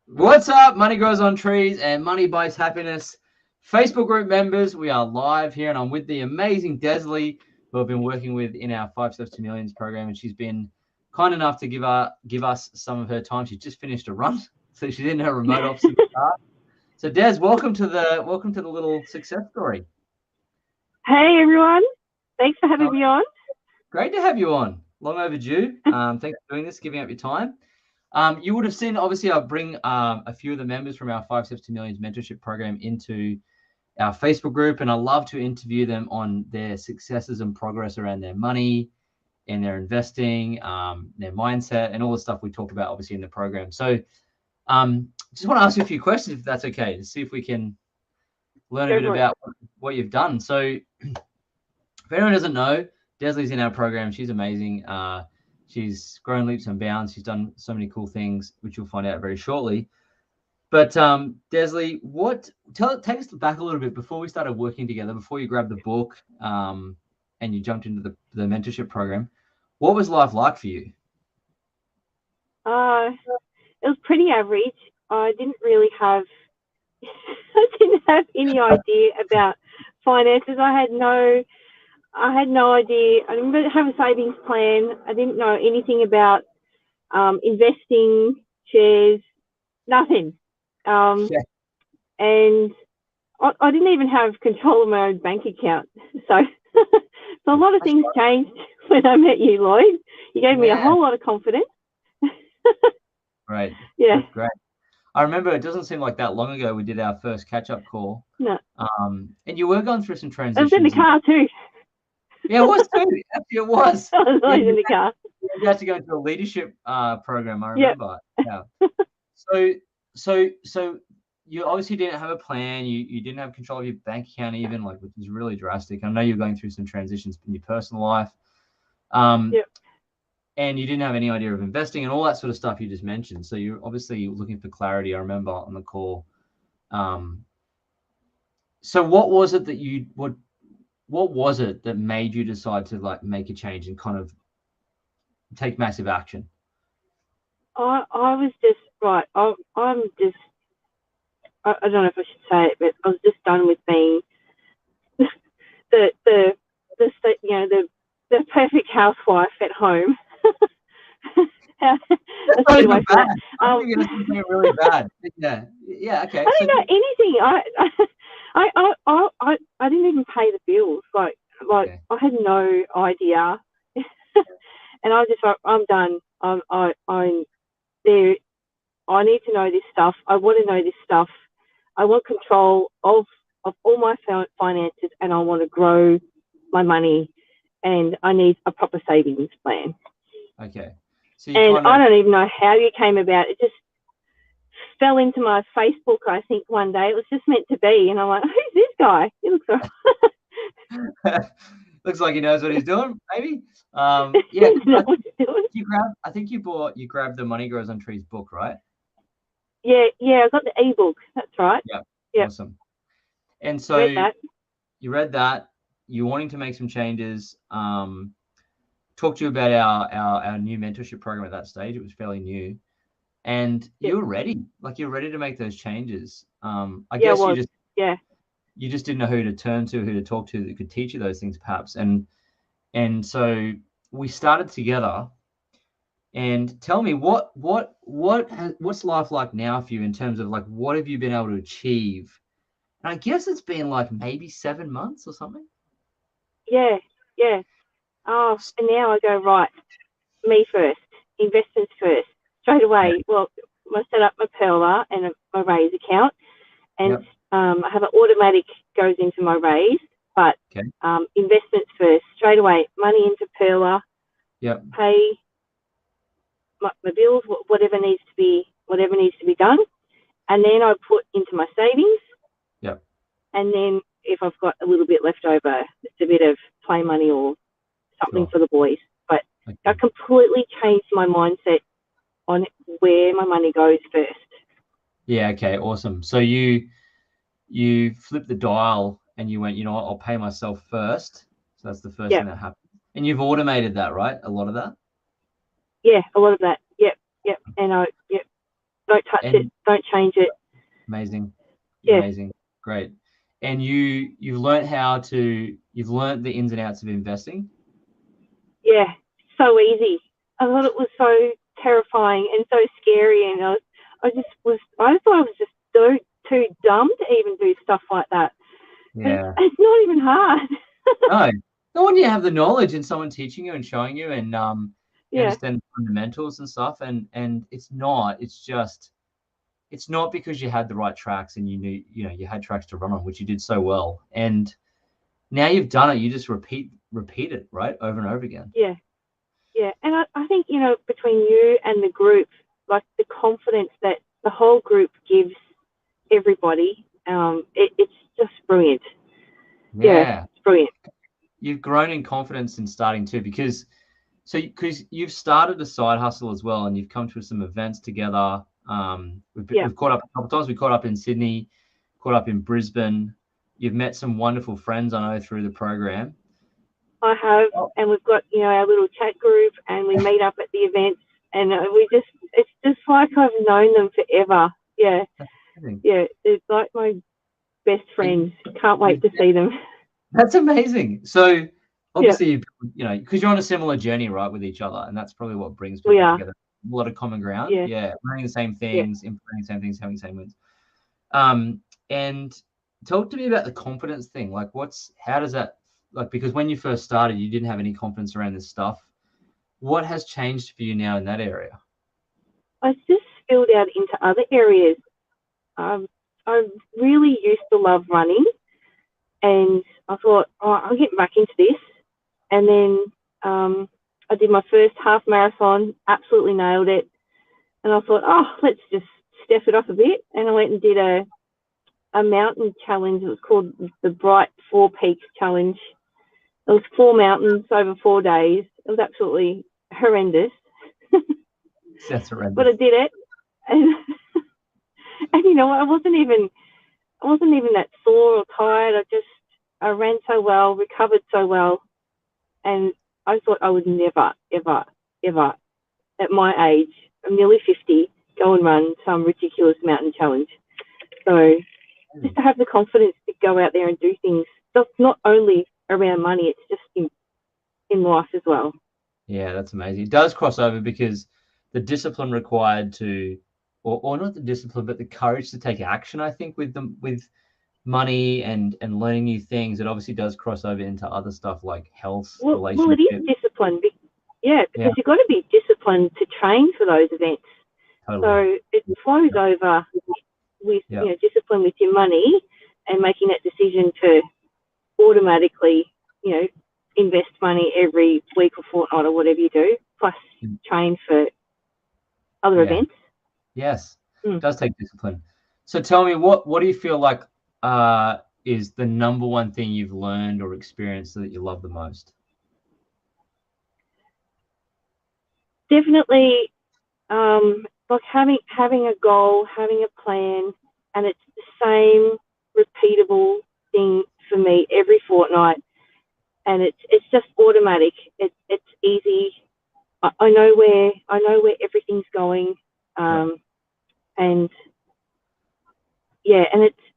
What's up, Money Grows on Trees and Money Buys Happiness Facebook group members? We are live here, and I'm with the amazing Desley, who I've been working with in our 5 Steps to Millions program, and she's been kind enough to give us some of her time. She's just finished a run, so she's in her remote office in the car. So, Des, welcome to the little success story. Hey everyone, thanks for having me on. Great to have you on. Long overdue. Thanks for doing this, giving up your time. You would have seen, obviously, I bring a few of the members from our 5 Steps to Millions mentorship program into our Facebook group, and I love to interview them on their successes and progress around their money and their investing, their mindset, and all the stuff we talk about, obviously, in the program. So just want to ask you a few questions, if that's okay, to see if we can learn a bit about what you've done. So if anyone doesn't know, Desley's in our program. She's amazing. She's grown leaps and bounds. She's done so many cool things, which you'll find out very shortly. But Desley, take us back a little bit before we started working together, before you grabbed the book and you jumped into the mentorship program. What was life like for you? It was pretty average. I didn't really have, I didn't have any idea about finances. I had no idea. I didn't have a savings plan. I didn't know anything about investing, shares, nothing. And I didn't even have control of my own bank account. So a lot of things changed when I met you, Lloyd. You gave me a whole lot of confidence. Right. Yeah. That's great. I remember it doesn't seem like that long ago we did our first catch-up call. No. And you were going through some transitions. I was in the car too. Yeah, it was too. Actually, it was. I was always in the car. You had to go into a leadership program, I remember. Yep. Yeah. So you obviously didn't have a plan. You didn't have control of your bank account even, which is really drastic. I know you're going through some transitions in your personal life. Yep. And you didn't have any idea of investing and all that sort of stuff you just mentioned. So you're obviously looking for clarity. I remember on the call. So what was it that what was it that made you decide to make a change and kind of take massive action? I was just right. I'm just. I don't know if I should say it, but I was just done with being the perfect housewife at home. That's not even bad. I think it's something really bad. Yeah. Okay. I didn't know anything. I didn't even pay the bills. Okay. I had no idea, and I was just like, I'm done. I'm there. I need to know this stuff. I want to know this stuff. I want control of all my finances, and I want to grow my money, and I need a proper savings plan. Okay. So I don't even know how you came about. It just fell into my Facebook, I think, one day. It was just meant to be, and I'm like, who's this guy? He looks like looks like he knows what he's doing, maybe. Yeah. I think you grabbed the Money Grows on Trees book, right? Yeah, I got the ebook. That's right. Yeah. Awesome. And so you read that. You're wanting to make some changes. Talk to you about our new mentorship program at that stage. It was fairly new, and you were ready. You're ready to make those changes. I guess you just didn't know who to turn to, who to talk to that could teach you those things, perhaps. And so we started together. And tell me what's life like now for you in terms of what have you been able to achieve? And I guess it's been maybe 7 months or something. Yeah. Oh, and now I go right. Me first, investments first, straight away. Yeah. Well, I set up my Pearler and my Raise account, and I have an automatic goes into my Raise, but investments first, straight away. Money into Pearler. Yep. Pay my bills, whatever needs to be done, and then I put into my savings. Yep. And then if I've got a little bit left over, just a bit of play money or something for the boys. But I completely changed my mindset on where my money goes first. Yeah. Okay. Awesome. So you flipped the dial and you went, you know what, I'll pay myself first. So that's the first thing that happened. And you've automated that, right? A lot of that. Yeah, a lot of that. Yep. And Don't touch it. Don't change it. Amazing. Yeah. Amazing. Great. And you've learned the ins and outs of investing? Yeah, so easy. I thought it was so terrifying and so scary, and I thought I was just too dumb to even do stuff like that. Yeah. It's not even hard. No. Not when you have the knowledge and someone teaching you and showing you, and you Yeah. understand the fundamentals and stuff, and it's not because you had the right tracks and you knew, you had tracks to run on, which you did so well. And now you've done it, you just repeat it, right? Over and over again. Yeah. Yeah. And I think, between you and the group, like the confidence that the whole group gives everybody, it's just brilliant. Yeah. It's brilliant. You've grown in confidence in starting too, because you've started a side hustle as well, and you've come to some events together. We've caught up a couple of times. We caught up in Sydney, caught up in Brisbane. You've met some wonderful friends, I know, through the program. I have, and we've got, our little chat group, and we meet up at the events, and it's just like I've known them forever. Yeah. Yeah. It's like my best friends. Can't wait to see them. That's amazing. So obviously, because you're on a similar journey, right, with each other, and that's probably what brings people together. A lot of common ground. Yeah. Learning the same things, implementing the same things, having the same wins. And talk to me about the confidence thing. Like, how does that, because when you first started, you didn't have any confidence around this stuff. What has changed for you now in that area? I just spilled out into other areas. I really used to love running, and I thought, I'll get back into this. And then I did my first half marathon, absolutely nailed it. And I thought, let's just step it up a bit. And I went and did a mountain challenge. It was called the Bright 4 Peaks Challenge. It was 4 mountains over 4 days. It was absolutely horrendous. That's horrendous. But I did it. And I wasn't even that sore or tired. I ran so well, recovered so well, and I thought I would never, ever, ever, at my age, I'm nearly 50, go and run some ridiculous mountain challenge. So just to have the confidence to go out there and do things, not only around money, it's just in life as well. Yeah, that's amazing. It does cross over, because the discipline required to, or not the discipline, but the courage to take action, I think, with money and learning new things, it obviously does cross over into other stuff like health, relationships. Well, it is discipline. Because you've got to be disciplined to train for those events. Totally. So it flows over with discipline with your money, and making that decision to automatically, invest money every week or fortnight or whatever you do, plus train for other events. Yes, it does take discipline. So tell me, what do you feel like is the number one thing you've learned or experienced that you love the most? Definitely, like having a goal, having a plan, and it's the same repeatable thing for me every fortnight, and it's just automatic. It's easy. I know where everything's going, and and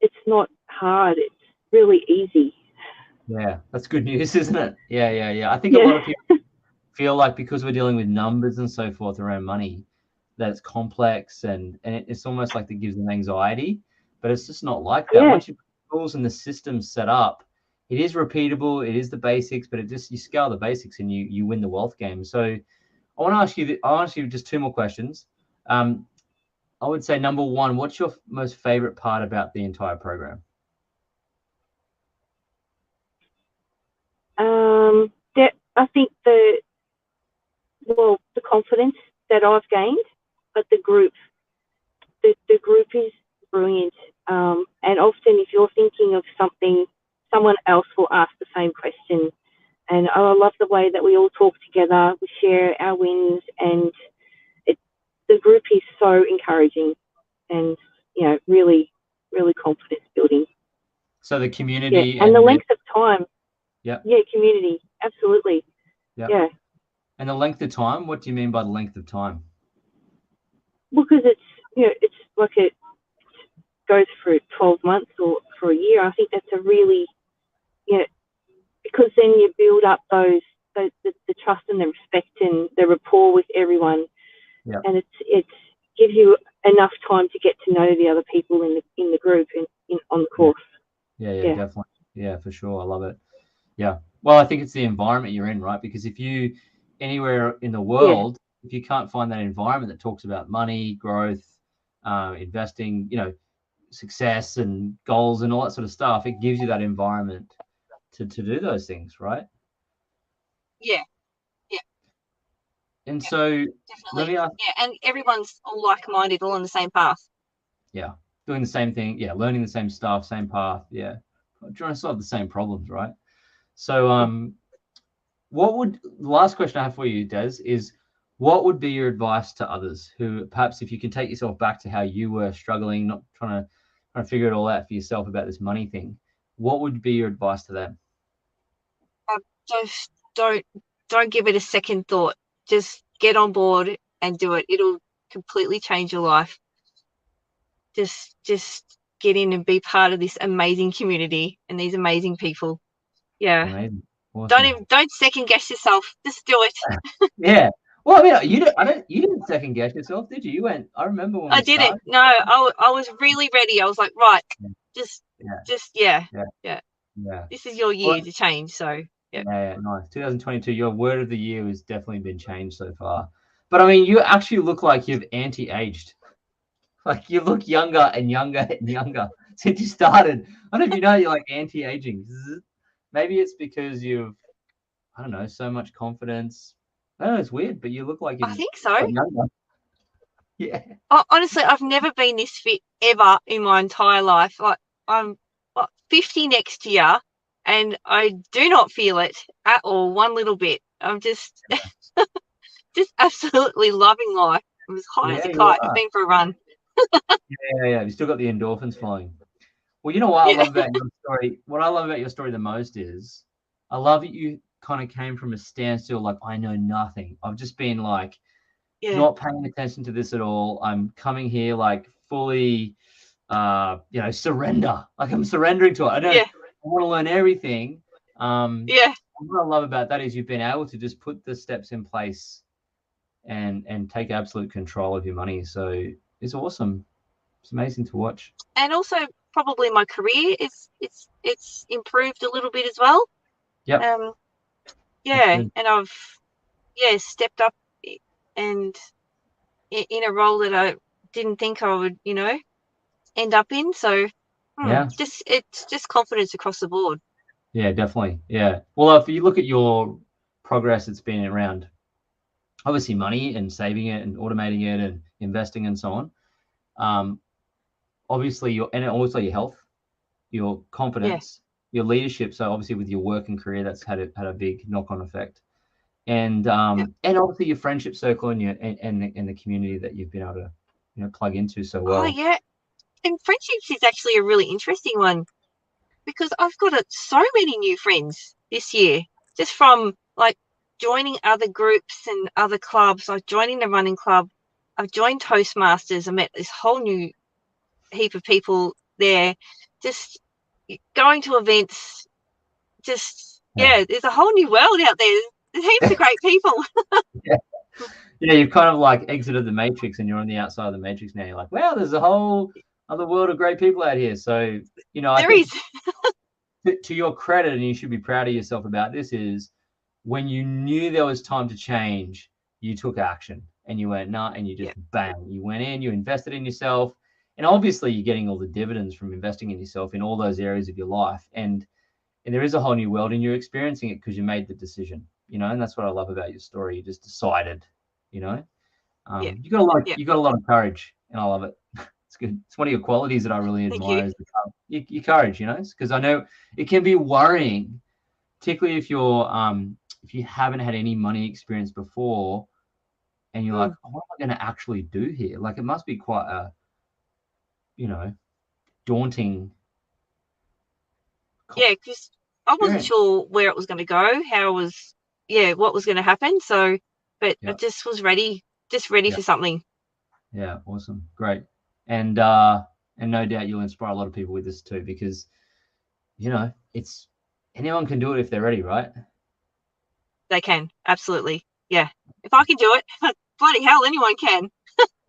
it's not hard. It's really easy. Yeah, that's good news, isn't it? Yeah. I think a lot of people feel like, because we're dealing with numbers and so forth around money, that it's complex, and it's almost like that gives them anxiety, but it's just not like that. Once you put the tools and the system set up, it is repeatable, it is the basics, but you scale the basics and you win the wealth game. So I want to ask you just 2 more questions. I would say, number 1, what's your most favorite part about the entire program? I think the confidence that I've gained, but the group is brilliant. And often, if you're thinking of something, someone else will ask the same question. And I love the way that we all talk together, we share our wins, and the group is so encouraging, and really, really confidence building. So the community and the length of time. Yeah, community, absolutely. Yeah. And the length of time, what do you mean by the length of time? Because it's gives you enough time to get to know the other people in the group on the course. Yeah, definitely. Yeah, for sure. I love it. Yeah. Well, I think it's the environment you're in, right? Because if you anywhere in the world, if you can't find that environment that talks about money, growth, investing, success and goals and all that sort of stuff, it gives you that environment to do those things, right? Yeah. And so let me ask. Yeah, and everyone's all like-minded, all on the same path. Yeah, doing the same thing. Yeah, learning the same stuff, same path. Yeah, trying to solve the same problems, right? So, the last question I have for you, Des, is what would be your advice to others who perhaps, if you can take yourself back to how you were struggling, not trying to figure it all out for yourself about this money thing, what would be your advice to them? Just don't give it a second thought. Just get on board and do it. It'll completely change your life. Just get in and be part of this amazing community and these amazing people. Yeah. Amazing. Awesome. Don't second guess yourself. Just do it. Yeah. Well, I mean, you didn't second guess yourself, did you? You went. I remember when I didn't. No, I was really ready. I was like, right, yeah. This is your year to change. So yeah, nice. 2022, your word of the year has definitely been changed so far. But I mean, you actually look like you've anti-aged. Like you look younger and younger and younger since you started. I don't know if you know you're like anti-aging. Maybe it's because you've, I don't know, so much confidence. I don't know, it's weird, but you look like you're, I think so. Younger. Yeah. Honestly, I've never been this fit ever in my entire life. Like I'm 50 next year, and I do not feel it at all, one little bit. I'm just, just absolutely loving life. I'm as high as a kite. I've been for a run. Yeah. You still got the endorphins flowing. Well, you know what I love about your story? What I love about your story the most is I love that you kind of came from a standstill, like, I know nothing. I've just been like, not paying attention to this at all. I'm coming here like fully, surrender. Like I'm surrendering to it. I want to learn everything. What I love about that is you've been able to just put the steps in place and take absolute control of your money. So it's awesome. It's amazing to watch. And also probably my career it's improved a little bit as well. Yeah. And I've stepped up and in a role that I didn't think I would, end up in. So it's just confidence across the board. Yeah, definitely. Yeah. Well, if you look at your progress, it's been around obviously money and saving it and automating it and investing and so on. Obviously and also your health, your confidence, your leadership. So obviously with your work and career, that's had a big knock-on effect. And obviously your friendship circle and the community that you've been able to plug into so well. Oh yeah. And friendships is actually a really interesting one because I've got so many new friends this year, just from like joining other groups and other clubs. Like joining the running club, I've joined Toastmasters. I met this whole new heap of people there, just going to events. There's a whole new world out there. There's heaps of great people. Yeah, you've kind of like exited the matrix and you're on the outside of the matrix now. You're like, wow, there's a whole other world of great people out here. So, I think to your credit, and you should be proud of yourself about this, is when you knew there was time to change, you took action and you went, nah, and you just bang, you went in, you invested in yourself. And obviously you're getting all the dividends from investing in yourself in all those areas of your life. And there is a whole new world and you're experiencing it because you made the decision, and that's what I love about your story. You just decided, you got a lot of courage and I love it. It's good. It's one of your qualities that I really admire is your courage, because I know it can be worrying, particularly if you haven't had any money experience before and you're like, what am I going to actually do here? Like it must be quite a, daunting. Yeah, because I wasn't sure where it was going to go, what was going to happen. So, but I just was ready for something. Yeah, awesome. Great. And no doubt you'll inspire a lot of people with this too, because, it's anyone can do it if they're ready, right? They can. Absolutely. Yeah. If I can do it, bloody hell, anyone can.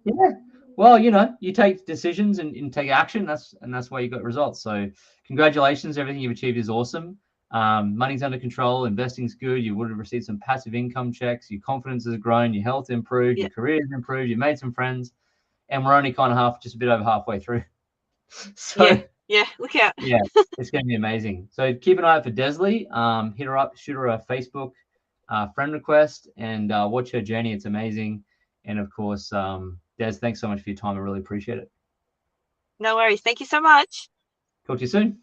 Yeah. well, you take decisions and take action. That's why you got results. So congratulations. Everything you've achieved is awesome. Money's under control. Investing's good. You would have received some passive income checks. Your confidence has grown. Your health improved. Yeah. Your career has improved. You made some friends. And we're only kind of just a bit over halfway through. So yeah, look out. Yeah, it's going to be amazing. So keep an eye out for Desley. Hit her up, shoot her a Facebook friend request, and watch her journey. It's amazing. And of course, Des, thanks so much for your time. I really appreciate it. No worries. Thank you so much. Talk to you soon.